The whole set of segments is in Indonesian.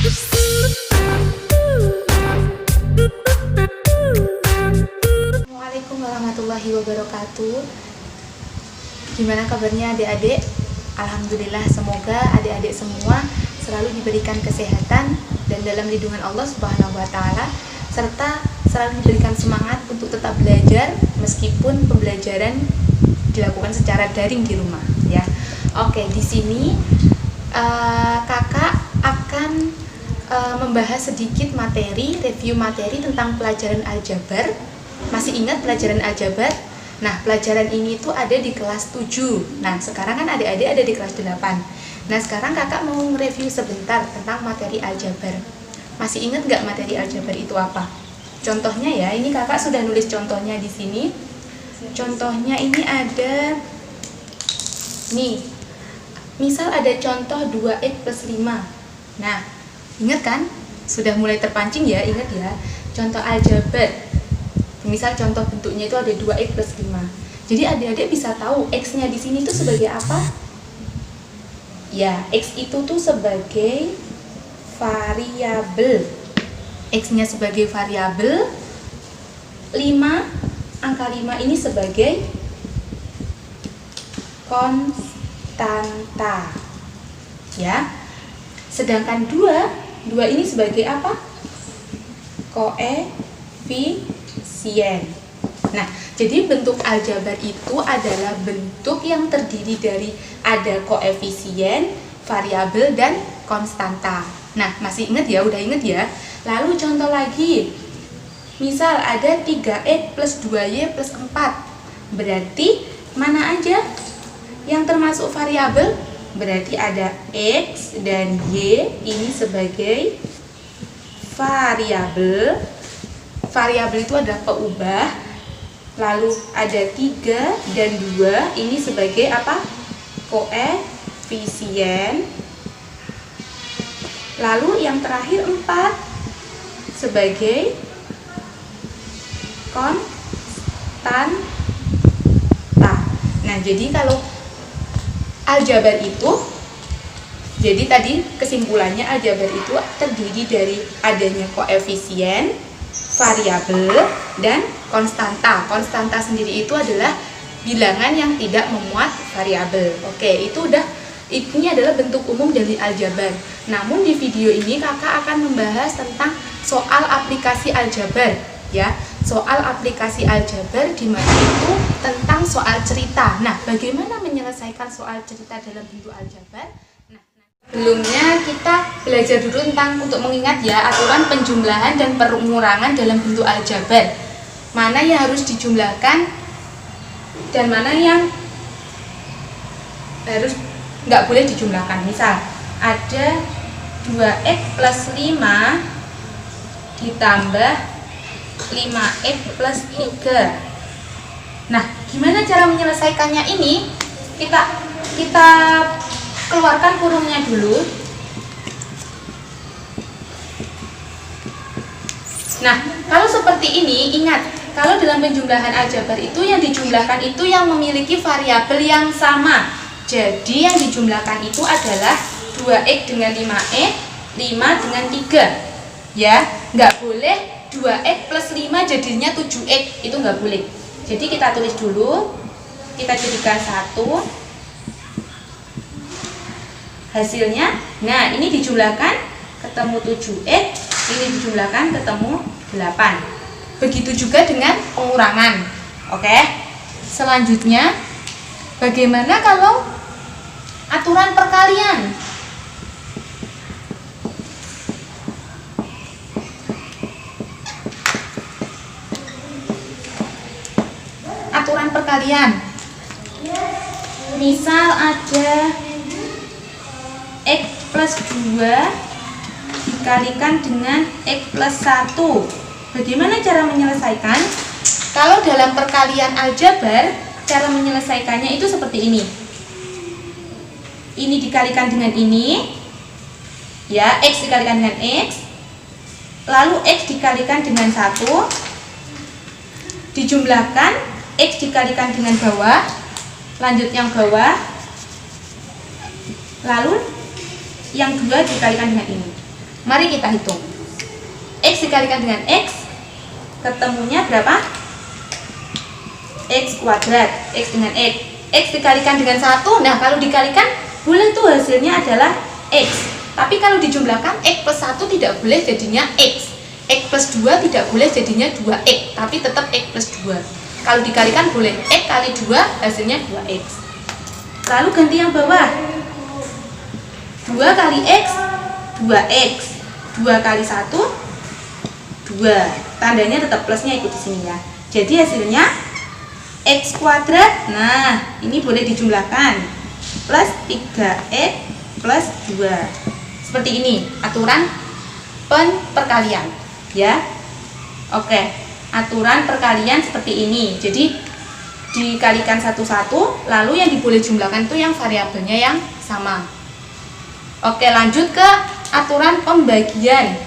Assalamualaikum warahmatullahi wabarakatuh. Gimana kabarnya adik-adik? Alhamdulillah, semoga adik-adik semua selalu diberikan kesehatan dan dalam lindungan Allah Subhanahu wa taala, serta selalu diberikan semangat untuk tetap belajar meskipun pembelajaran dilakukan secara daring di rumah, ya. Oke, di sini kakak akan membahas sedikit review materi tentang pelajaran aljabar. Masih ingat pelajaran aljabar? Nah, pelajaran ini tuh ada di kelas 7. Nah, sekarang kan adik-adik ada di kelas 8. Nah, sekarang kakak mau nge-review sebentar tentang materi aljabar. Masih ingat nggak materi aljabar itu apa? Contohnya ya, ini kakak sudah nulis contohnya di sini. Contohnya ini ada, nih, misal ada contoh 2x plus 5. Nah, ingat kan? Sudah mulai terpancing ya, ingat ya. Contoh aljabar. Misal contoh bentuknya itu ada 2x plus 5. Jadi adik-adik bisa tahu x-nya di sini tuh sebagai apa? Ya, x itu tuh sebagai variabel. X-nya sebagai variabel, 5, angka 5 ini sebagai konstanta. Ya. Sedangkan 2 ini sebagai apa? Koefisien. Nah, jadi bentuk aljabar itu adalah bentuk yang terdiri dari ada koefisien, variabel, dan konstanta. Nah, masih ingat ya? Udah ingat ya? Lalu contoh lagi. Misal ada 3x plus 2y plus 4. Berarti mana aja yang termasuk variabel? Berarti ada x dan y ini sebagai variabel. Variabel itu adalah peubah. Lalu ada 3 dan 2 ini sebagai apa? Koefisien. Lalu yang terakhir 4 sebagai konstanta. Nah, jadi kalau aljabar itu, jadi tadi kesimpulannya aljabar itu terdiri dari adanya koefisien, variabel, dan konstanta. Konstanta sendiri itu adalah bilangan yang tidak memuat variabel. Oke, ini adalah bentuk umum dari aljabar. Namun di video ini kakak akan membahas tentang soal aplikasi aljabar, ya. Soal aplikasi aljabar di mana itu tentang soal cerita. Nah, bagaimana menyelesaikan soal cerita dalam bentuk aljabar? Nah, sebelumnya kita belajar dulu tentang untuk mengingat ya aturan penjumlahan dan pengurangan dalam bentuk aljabar. Mana yang harus dijumlahkan dan mana yang harus nggak boleh dijumlahkan. Misal ada 2x plus 5 ditambah 5x plus 3. Nah, gimana cara menyelesaikannya ini? Kita keluarkan kurungnya dulu. Nah, kalau seperti ini, ingat, kalau dalam penjumlahan aljabar itu yang dijumlahkan itu yang memiliki variabel yang sama. Jadi yang dijumlahkan itu adalah 2x dengan 5x, 5 dengan 3. Ya, nggak boleh 2x plus 5 jadinya 7x, itu nggak boleh. Jadi kita tulis dulu, kita jadikan 1. Hasilnya, nah ini dijumlahkan ketemu 7x, ini dijumlahkan ketemu 8. Begitu juga dengan pengurangan. Oke. Selanjutnya, bagaimana kalau aturan perkalian? Aturan perkalian. Misal ada x plus 2 dikalikan dengan x plus 1. Bagaimana cara menyelesaikan? Kalau dalam perkalian aljabar, cara menyelesaikannya itu seperti ini. Ini dikalikan dengan ini. Ya, x dikalikan dengan x. Lalu x dikalikan dengan 1. Dijumlahkan, x dikalikan dengan bawah, lanjut yang bawah, lalu yang 2 dikalikan dengan ini. Mari kita hitung. X dikalikan dengan X, ketemunya berapa? X kuadrat. X dengan X. X dikalikan dengan 1. Nah, kalau dikalikan boleh tuh hasilnya adalah X. Tapi kalau dijumlahkan X plus 1 tidak boleh jadinya X. X plus 2 tidak boleh jadinya 2X, tapi tetap X plus 2. Kalau dikalikan boleh X kali 2 hasilnya 2X. Lalu ganti yang bawah. 2 kali X 2X. 2 kali 1 2. Tandanya tetap plusnya ikut di sini ya. Jadi hasilnya X kuadrat. Nah, ini boleh dijumlahkan. Plus 3X plus 2. Seperti ini aturan perkalian ya. Oke, aturan perkalian seperti ini. Jadi dikalikan satu-satu, lalu yang diboleh jumlahkan itu yang variabelnya yang sama. Oke, lanjut ke aturan pembagian.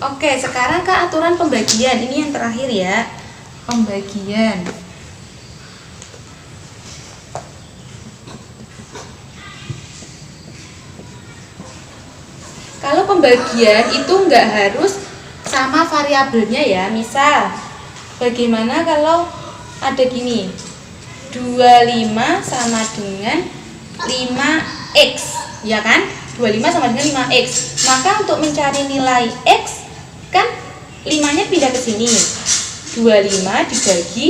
Oke, sekarang ke aturan pembagian. Ini yang terakhir ya, pembagian. Kalau pembagian itu nggak harus sama variabelnya ya. Misal, bagaimana kalau ada gini, 25 sama dengan 5X, ya kan? 25 sama dengan 5X. Maka untuk mencari nilai X, kan 5-nya pindah ke sini. 25 dibagi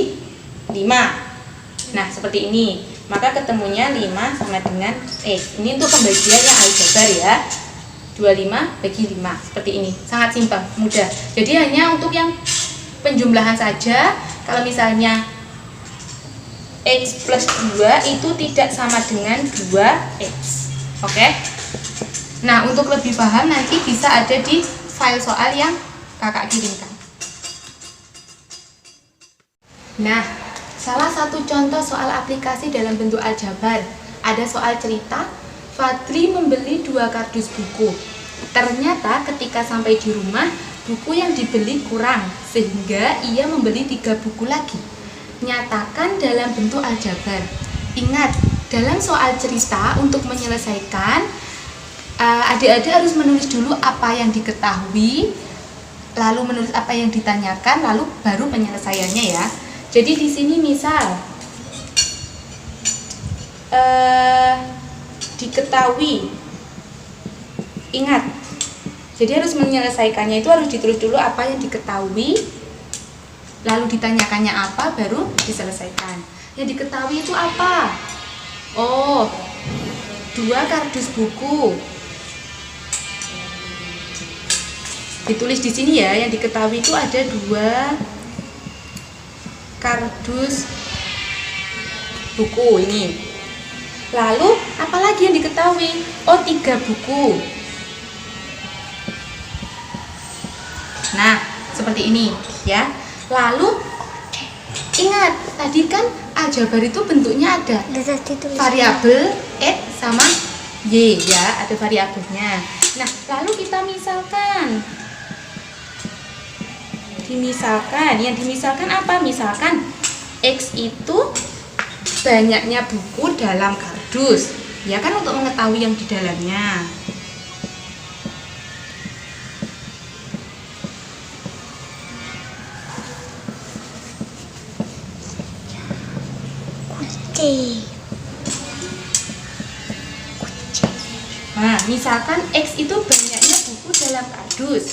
5. Nah, seperti ini. Maka ketemunya 5 sama dengan X. Ini untuk pembagian yang aljabar ya. 25 bagi 5. Seperti ini. Sangat simpel, mudah. Jadi hanya untuk yang penjumlahan saja. Kalau misalnya X plus 2 itu tidak sama dengan 2X. Oke? Nah, untuk lebih paham nanti bisa ada di file soal yang kakak kirimkan. Nah, salah satu contoh soal aplikasi dalam bentuk aljabar. Ada soal cerita, Fadli membeli 2 kardus buku. Ternyata ketika sampai di rumah, buku yang dibeli kurang, sehingga ia membeli 3 buku lagi. Nyatakan dalam bentuk aljabar. Ingat, dalam soal cerita untuk menyelesaikan, adik-adik harus menulis dulu apa yang diketahui, lalu menulis apa yang ditanyakan, lalu baru penyelesaiannya ya. Jadi di sini misal diketahui, ingat, jadi harus menyelesaikannya itu harus ditulis dulu apa yang diketahui, lalu ditanyakannya apa, baru diselesaikan. Yang diketahui itu apa? Oh, 2 kardus buku. Ditulis di sini ya, yang diketahui itu ada 2 kardus buku ini. Lalu apalagi yang diketahui? Oh, 3 buku. Nah, seperti ini ya. Lalu ingat, tadi kan aljabar itu bentuknya ada variabel X sama Y ya, ada variabelnya. Nah, lalu kita misalkan, yang dimisalkan apa? Misalkan X itu banyaknya buku dalam kardus, ya kan, untuk mengetahui yang di dalamnya. Nah, misalkan X itu banyaknya buku dalam kardus.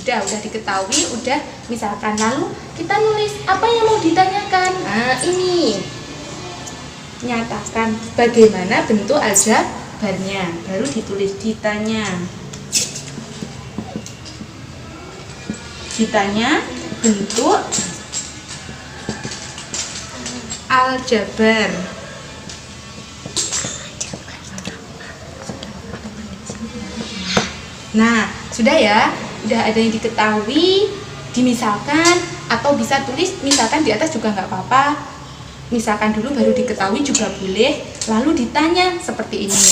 Udah diketahui, udah misalkan. Lalu kita nulis apa yang mau ditanyakan. Nah, ini. Nyatakan bagaimana bentuk aljabarnya. Baru ditulis ditanya. Ditanya bentuk aljabar. Nah, sudah ya, udah ada yang diketahui, dimisalkan, atau bisa tulis misalkan di atas juga nggak apa-apa. Misalkan dulu baru diketahui juga boleh, lalu ditanya seperti ini.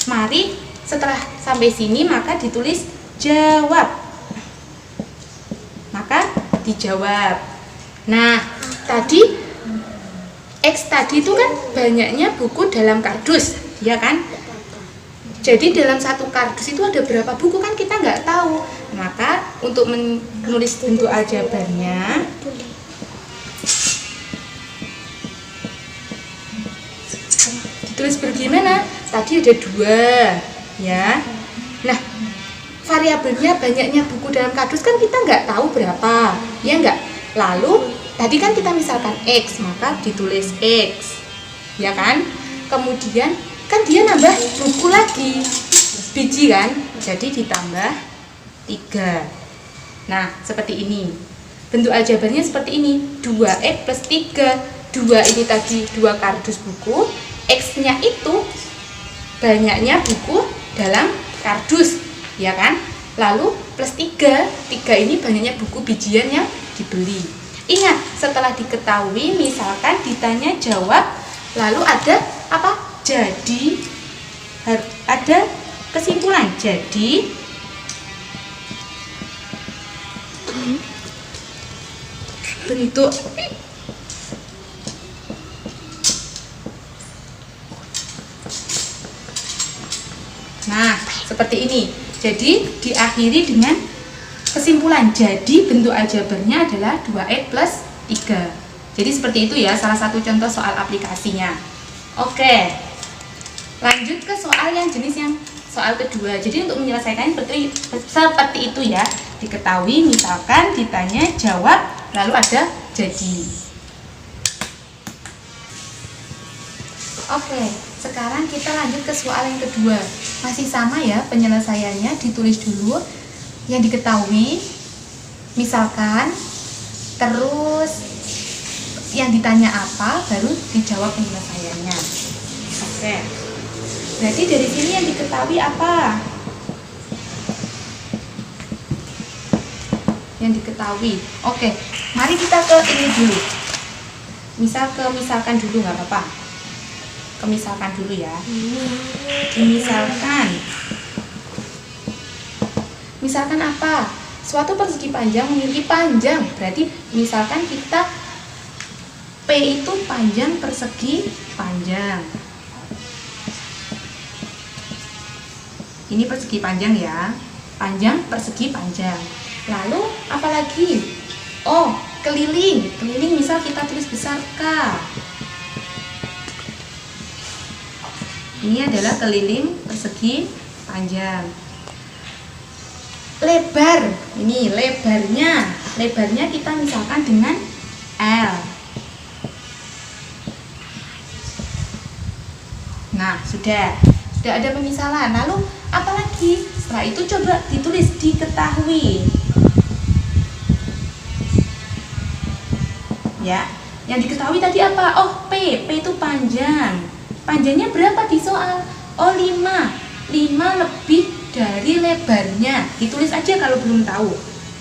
Mari setelah sampai sini maka ditulis jawab. Maka dijawab. Nah, tadi X tadi itu kan banyaknya buku dalam kardus, ya kan? Jadi dalam satu kardus itu ada berapa buku kan kita nggak tahu. Maka untuk menulis bentuk aljabarnya, ditulis bagaimana? Tadi ada 2, ya. Nah, variabelnya banyaknya buku dalam kardus kan kita nggak tahu berapa, ya nggak? Lalu tadi kan kita misalkan X, maka ditulis X, ya kan? Kemudian kan dia nambah buku lagi, biji kan? Jadi ditambah 3. Nah, seperti ini. Bentuk aljabarnya seperti ini, 2X plus 3. 2 ini tadi 2 kardus buku, X-nya itu banyaknya buku dalam kardus, ya kan? Lalu plus 3. 3 ini banyaknya buku bijian yang dibeli. Ingat, setelah diketahui, misalkan ditanya jawab, lalu ada apa? Jadi, ada kesimpulan. Jadi, bentuk nah, seperti ini. Jadi, diakhiri dengan kesimpulan. Jadi, bentuk aljabarnya adalah 2X plus 3. Jadi, seperti itu ya, salah satu contoh soal aplikasinya. Oke, lanjut ke soal yang jenis yang soal kedua. Jadi, untuk menyelesaikan seperti itu ya. Diketahui, misalkan ditanya jawab, lalu ada jadi. Oke, sekarang kita lanjut ke soal yang kedua. Masih sama ya penyelesaiannya, ditulis dulu yang diketahui, misalkan, terus yang ditanya apa, baru dijawab penyelesaiannya. Oke, berarti dari sini yang diketahui apa? Yang diketahui. Oke, mari kita ke ini dulu. Misalkan dulu, nggak apa-apa. Misalkan dulu ya. Misalkan apa? Suatu persegi panjang memiliki panjang. Berarti misalkan kita P itu panjang persegi panjang. Ini persegi panjang ya. Panjang persegi panjang. Lalu apalagi? Oh, keliling. Keliling misal kita tulis besar K. Ini adalah keliling persegi panjang. Lebar, ini lebarnya kita misalkan dengan L. Nah, sudah ada pemisalan. Lalu apalagi? Setelah itu coba ditulis diketahui. Ya, yang diketahui tadi apa? Oh, P itu panjang. Panjangnya berapa di soal? Oh, 5 lebih dari lebarnya. Ditulis aja kalau belum tahu.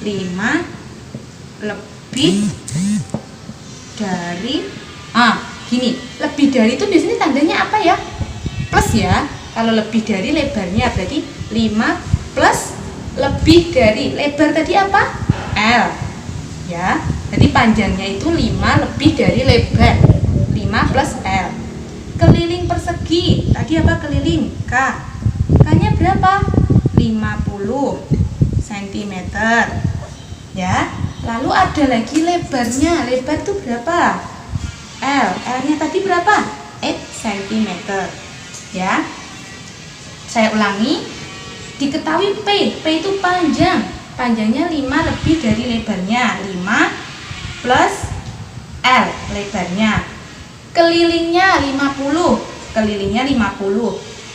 5 lebih dari gini. Lebih dari itu biasanya tandanya apa ya? Plus ya. Kalau lebih dari lebarnya berarti 5 plus lebih dari lebar tadi apa? L. Ya. Jadi panjangnya itu 5 lebih dari lebar. 5 plus L. Keliling persegi, tadi apa keliling? K. K-nya berapa? 50 cm. Ya. Lalu ada lagi lebarnya. Lebar itu berapa? L. L-nya tadi berapa? 8 cm. Ya. Saya ulangi. Diketahui P itu panjang. Panjangnya 5 lebih dari lebarnya. 5 plus L lebarnya. Kelilingnya 50,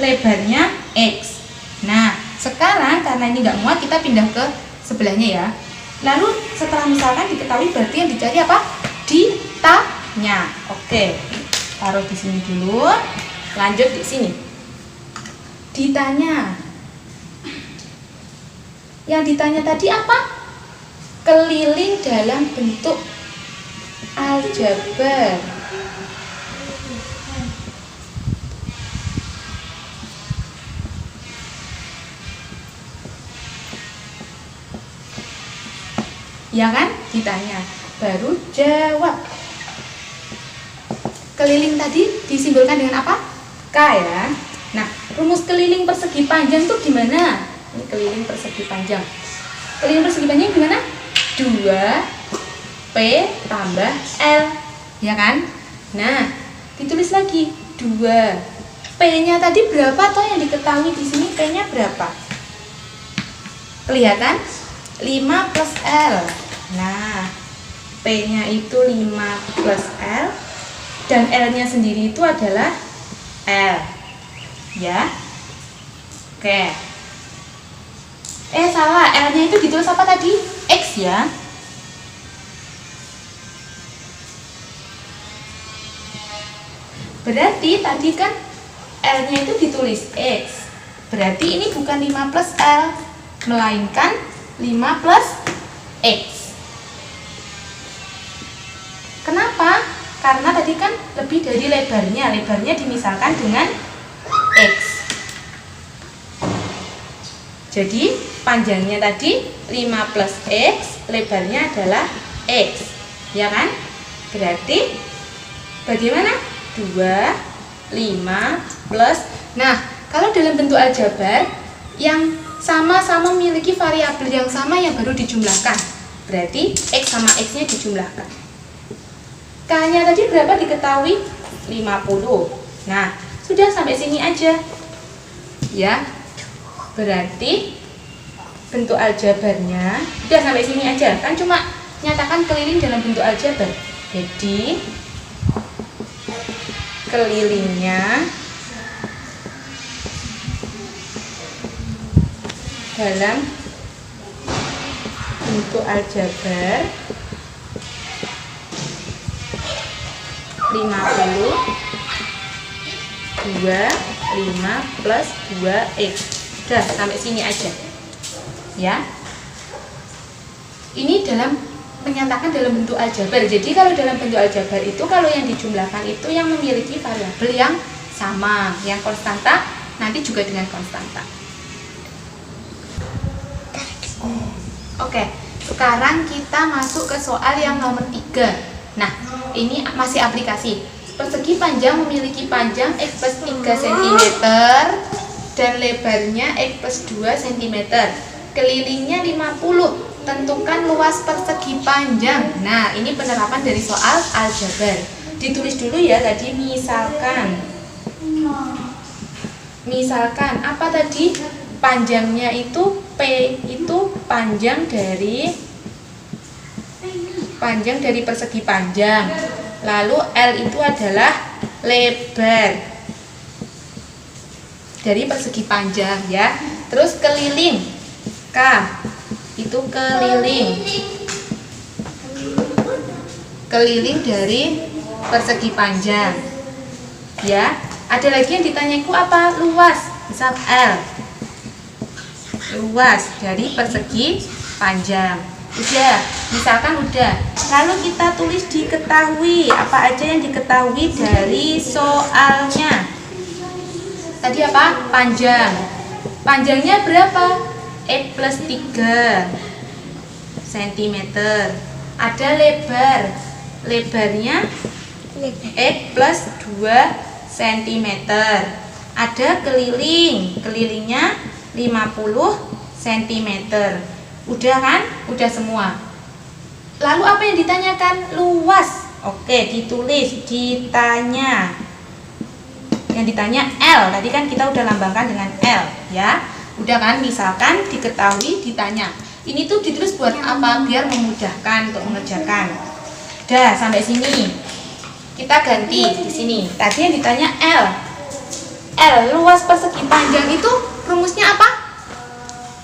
lebarnya X. Nah, sekarang karena ini nggak muat, kita pindah ke sebelahnya ya. Lalu setelah misalkan diketahui, berarti yang dicari apa? Ditanya. Oke, taruh di sini dulu. Lanjut di sini. Ditanya. Yang ditanya tadi apa? Keliling dalam bentuk aljabar. Ya kan? Ditanya. Baru jawab. keliling tadi disimbolkan dengan apa? K ya. Nah, rumus keliling persegi panjang tuh gimana? Ini keliling persegi panjang. Keliling persegi panjang gimana? 2P tambah L, ya kan? Nah, ditulis lagi 2. P-nya tadi berapa toh yang diketahui di sini? P-nya berapa? Kelihatan? 5 plus L. Nah, P-nya itu 5 plus L dan L-nya sendiri itu adalah L. Ya. Oke. Salah, L-nya itu ditulis apa tadi? X ya. Berarti tadi kan L-nya itu ditulis X. Berarti ini bukan 5 plus L, melainkan 5 plus X. Kenapa? Karena tadi kan lebih dari lebarnya. Lebarnya dimisalkan dengan X. Jadi panjangnya tadi 5 plus X, lebarnya adalah X. Ya kan? Berarti bagaimana? 2, 5 plus. Nah, kalau dalam bentuk aljabar yang sama-sama memiliki variabel yang sama yang baru dijumlahkan, berarti X sama X-nya dijumlahkan. K-nya tadi berapa diketahui? 50. Nah, sudah sampai sini aja. Ya. Berarti bentuk aljabarnya sudah sampai sini aja. Kan cuma nyatakan keliling dalam bentuk aljabar. Jadi kelilingnya dalam bentuk aljabar 50 25 plus 2x. Udah sampai sini aja ya. Ini dalam menyatakan dalam bentuk aljabar. Jadi kalau dalam bentuk aljabar itu kalau yang dijumlahkan itu yang memiliki variabel yang sama, yang konstanta nanti juga dengan konstanta. Oke, sekarang kita masuk ke soal yang nomor 3. Nah, ini masih aplikasi. Persegi panjang memiliki panjang X plus 3 cm dan lebarnya X plus 2 cm. Kelilingnya 50. Tentukan luas persegi panjang. Nah, ini penerapan dari soal aljabar. Ditulis dulu ya tadi misalkan. Misalkan apa tadi? Panjangnya itu P itu panjang dari persegi panjang. Lalu L itu adalah lebar dari persegi panjang ya. Terus keliling K itu keliling dari persegi panjang ya. Ada lagi yang ditanyaku apa? Luas, misal L, luas dari persegi panjang. Udah, misalkan udah. Lalu kita tulis diketahui. Apa aja yang diketahui dari soalnya? Tadi apa? Panjang. Panjangnya berapa? X plus 3 cm. Ada lebar. Lebarnya X plus 2 cm. Ada keliling. Kelilingnya 50 cm. Udah kan? Udah semua. Lalu apa yang ditanyakan? Luas. Oke, ditulis, ditanya. Yang ditanya L. Tadi kan kita udah lambangkan dengan L ya. Udah kan? Misalkan diketahui, ditanya. Ini tuh ditulis buat apa? Biar memudahkan untuk mengerjakan. Udah, sampai sini. Kita ganti di sini. Tadi yang ditanya L. L, luas persegi panjang itu rumusnya apa?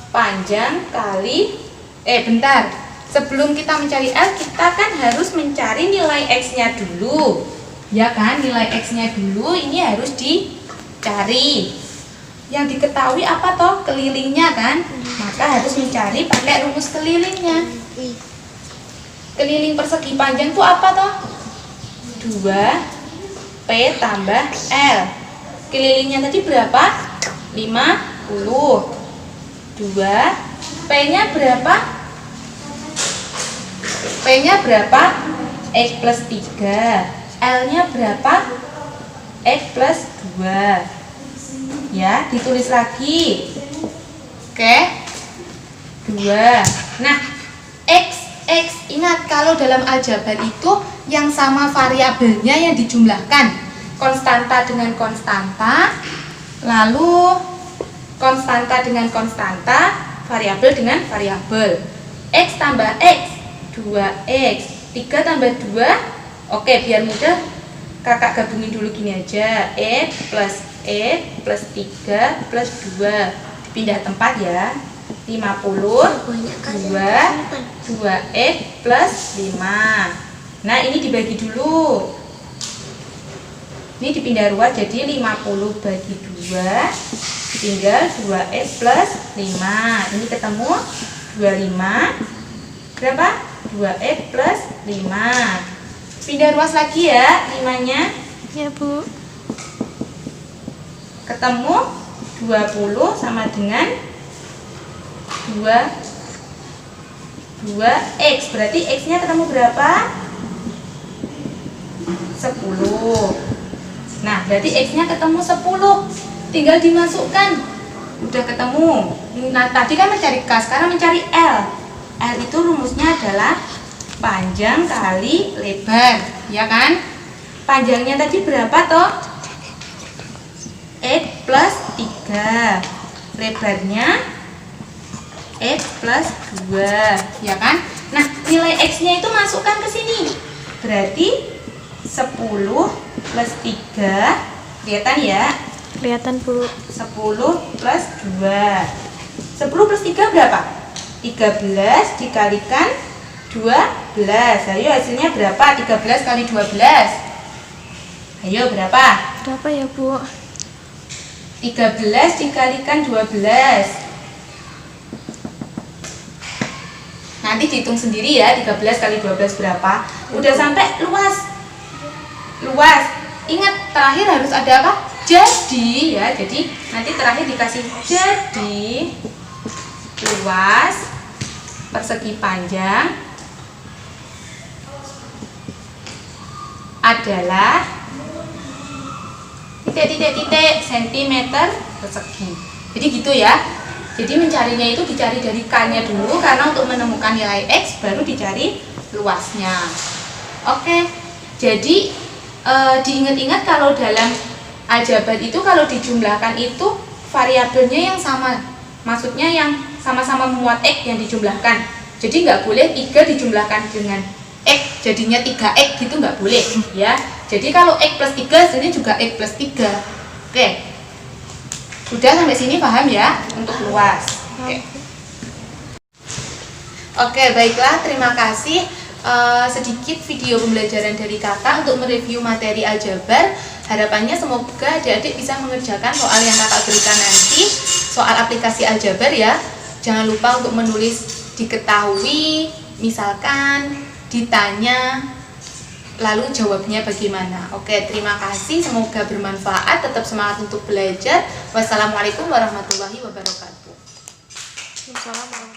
Panjang kali bentar. Sebelum kita mencari L, kita kan harus mencari nilai X-nya dulu. Ya kan? Nilai X-nya dulu ini harus dicari. Yang diketahui apa toh? Kelilingnya kan? Maka harus mencari pakai rumus kelilingnya. Keliling persegi panjang itu apa toh? 2P tambah L. Kelilingnya tadi berapa? 50. 2 P-nya berapa? P-nya berapa? X plus 3 L-nya berapa? X plus 2. Ya, ditulis lagi. Oke. 2. Nah, X. Ingat kalau dalam aljabar itu yang sama variabelnya yang dijumlahkan. Konstanta dengan konstanta, lalu konstanta dengan konstanta, variabel dengan variabel. X tambah X, 2X. 3 tambah 2. Oke, biar mudah kakak gabungin dulu gini aja. X plus 3 plus 2. Pindah tempat ya. 50 2x plus 5. Nah, ini dibagi dulu. Ini dipindah ruas jadi 50 bagi 2 tinggal 2x plus 5. Ini ketemu 25. Berapa? 2x plus 5. Pindah ruas lagi ya 5-nya. Ya, Bu. Ketemu 20 sama dengan 2x. Berarti x-nya ketemu berapa? 10. Nah, berarti x-nya ketemu 10. Tinggal dimasukkan. Udah ketemu. Nah, tadi kan mencari k, sekarang mencari L. L itu rumusnya adalah panjang kali lebar, ya kan? Panjangnya tadi berapa toh? X plus 3. Lebarnya X plus 2, ya kan? Nah, nilai X-nya itu masukkan ke sini. Berarti 10 plus 3, kelihatan ya? Kelihatan, Bu. 10 plus 2. 10 plus 3 berapa? 13 dikalikan 12. Ayo hasilnya berapa? 13 kali 12. Ayo berapa? Berapa ya, Bu? 13 dikalikan 12. Nanti dihitung sendiri ya, 13 kali 12 berapa. Udah sampai luas. Ingat, terakhir harus ada apa? Jadi ya, jadi nanti terakhir dikasih jadi luas persegi panjang adalah titik sentimeter persegi. Jadi gitu ya. Jadi mencarinya itu dicari dari K-nya dulu, karena untuk menemukan nilai X baru dicari luasnya. Oke, jadi diingat-ingat kalau dalam aljabar itu kalau dijumlahkan itu variabelnya yang sama. Maksudnya yang sama-sama memuat X yang dijumlahkan. Jadi nggak boleh 3 dijumlahkan dengan X, jadinya 3X gitu nggak boleh ya. Jadi kalau X plus 3 jadi juga X plus 3. Oke. Sudah sampai sini paham ya untuk luas. Oke, baiklah, terima kasih. Sedikit video pembelajaran dari kakak untuk mereview materi aljabar. Harapannya semoga adik-adik bisa mengerjakan soal yang kakak berikan nanti, soal aplikasi aljabar ya. Jangan lupa untuk menulis diketahui, misalkan ditanya, lalu jawabnya bagaimana. Oke, terima kasih, semoga bermanfaat, tetap semangat untuk belajar. Wassalamualaikum warahmatullahi wabarakatuh. Waalaikumsalam.